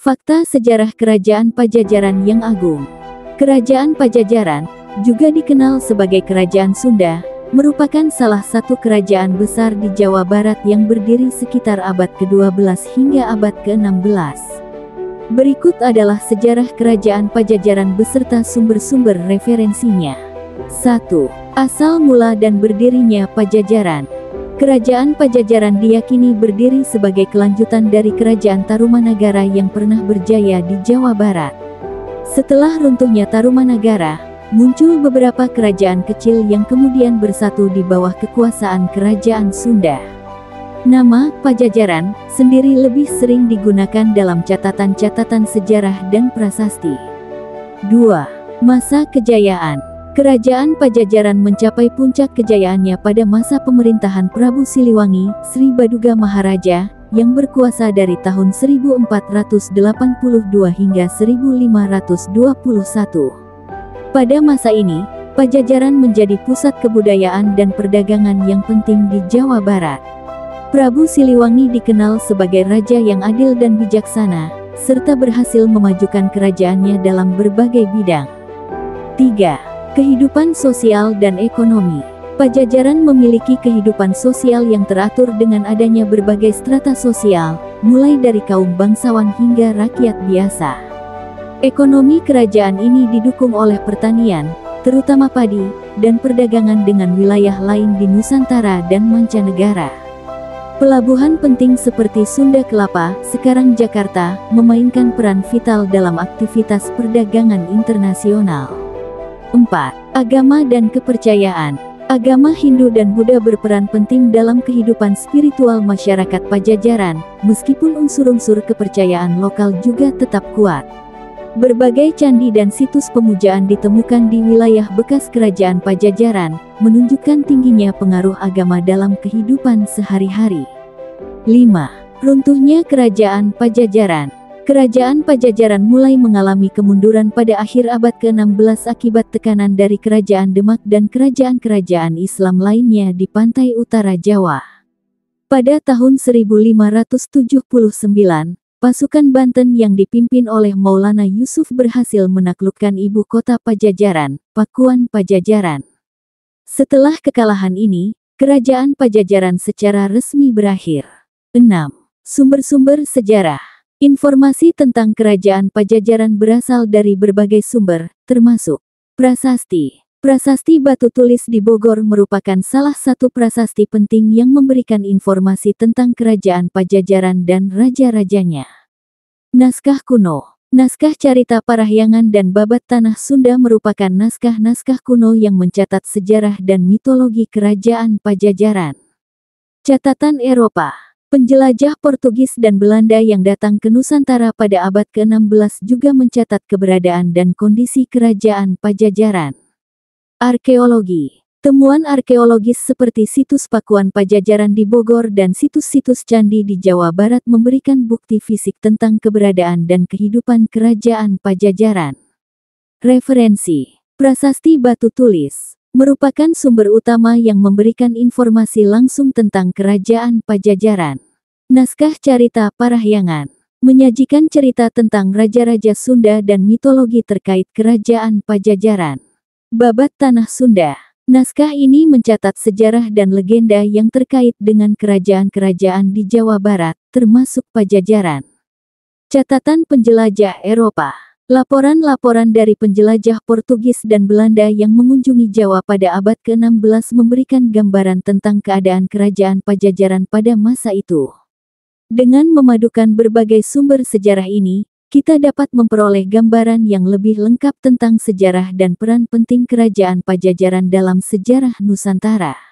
Fakta sejarah Kerajaan Pajajaran yang agung. Kerajaan Pajajaran, juga dikenal sebagai Kerajaan Sunda, merupakan salah satu kerajaan besar di Jawa Barat yang berdiri sekitar abad ke-12 hingga abad ke-16. Berikut adalah sejarah Kerajaan Pajajaran beserta sumber-sumber referensinya. 1. Asal mula dan berdirinya Pajajaran. Kerajaan Pajajaran diyakini berdiri sebagai kelanjutan dari Kerajaan Tarumanagara yang pernah berjaya di Jawa Barat. Setelah runtuhnya Tarumanagara, muncul beberapa kerajaan kecil yang kemudian bersatu di bawah kekuasaan Kerajaan Sunda. Nama Pajajaran sendiri lebih sering digunakan dalam catatan-catatan sejarah dan prasasti. 2. Masa kejayaan. Kerajaan Pajajaran mencapai puncak kejayaannya pada masa pemerintahan Prabu Siliwangi, Sri Baduga Maharaja, yang berkuasa dari tahun 1482 hingga 1521. Pada masa ini, Pajajaran menjadi pusat kebudayaan dan perdagangan yang penting di Jawa Barat. Prabu Siliwangi dikenal sebagai raja yang adil dan bijaksana, serta berhasil memajukan kerajaannya dalam berbagai bidang. 3. Kehidupan sosial dan ekonomi. Pajajaran memiliki kehidupan sosial yang teratur dengan adanya berbagai strata sosial, mulai dari kaum bangsawan hingga rakyat biasa. Ekonomi kerajaan ini didukung oleh pertanian, terutama padi, dan perdagangan dengan wilayah lain di Nusantara dan mancanegara. Pelabuhan penting seperti Sunda Kelapa, sekarang Jakarta, memainkan peran vital dalam aktivitas perdagangan internasional. 4. Agama dan kepercayaan. Agama Hindu dan Buddha berperan penting dalam kehidupan spiritual masyarakat Pajajaran, meskipun unsur-unsur kepercayaan lokal juga tetap kuat. Berbagai candi dan situs pemujaan ditemukan di wilayah bekas Kerajaan Pajajaran, menunjukkan tingginya pengaruh agama dalam kehidupan sehari-hari. 5. Runtuhnya Kerajaan Pajajaran. Kerajaan Pajajaran mulai mengalami kemunduran pada akhir abad ke-16 akibat tekanan dari Kerajaan Demak dan kerajaan-kerajaan Islam lainnya di pantai utara Jawa. Pada tahun 1579, pasukan Banten yang dipimpin oleh Maulana Yusuf berhasil menaklukkan ibu kota Pajajaran, Pakuan Pajajaran. Setelah kekalahan ini, Kerajaan Pajajaran secara resmi berakhir. 6. Sumber-sumber sejarah. Informasi tentang Kerajaan Pajajaran berasal dari berbagai sumber, termasuk prasasti. Prasasti batu tulis di Bogor merupakan salah satu prasasti penting yang memberikan informasi tentang Kerajaan Pajajaran dan raja-rajanya. Naskah kuno. Naskah Carita Parahyangan dan Babat Tanah Sunda merupakan naskah-naskah kuno yang mencatat sejarah dan mitologi Kerajaan Pajajaran. Catatan Eropa. Penjelajah Portugis dan Belanda yang datang ke Nusantara pada abad ke-16 juga mencatat keberadaan dan kondisi Kerajaan Pajajaran. Arkeologi. Temuan arkeologis seperti situs Pakuan Pajajaran di Bogor dan situs-situs candi di Jawa Barat memberikan bukti fisik tentang keberadaan dan kehidupan Kerajaan Pajajaran. Referensi. Prasasti batu tulis merupakan sumber utama yang memberikan informasi langsung tentang Kerajaan Pajajaran. Naskah Carita Parahyangan menyajikan cerita tentang raja-raja Sunda dan mitologi terkait Kerajaan Pajajaran. Babat Tanah Sunda. Naskah ini mencatat sejarah dan legenda yang terkait dengan kerajaan-kerajaan di Jawa Barat, termasuk Pajajaran. Catatan penjelajah Eropa. Laporan-laporan dari penjelajah Portugis dan Belanda yang mengunjungi Jawa pada abad ke-16 memberikan gambaran tentang keadaan Kerajaan Pajajaran pada masa itu. Dengan memadukan berbagai sumber sejarah ini, kita dapat memperoleh gambaran yang lebih lengkap tentang sejarah dan peran penting Kerajaan Pajajaran dalam sejarah Nusantara.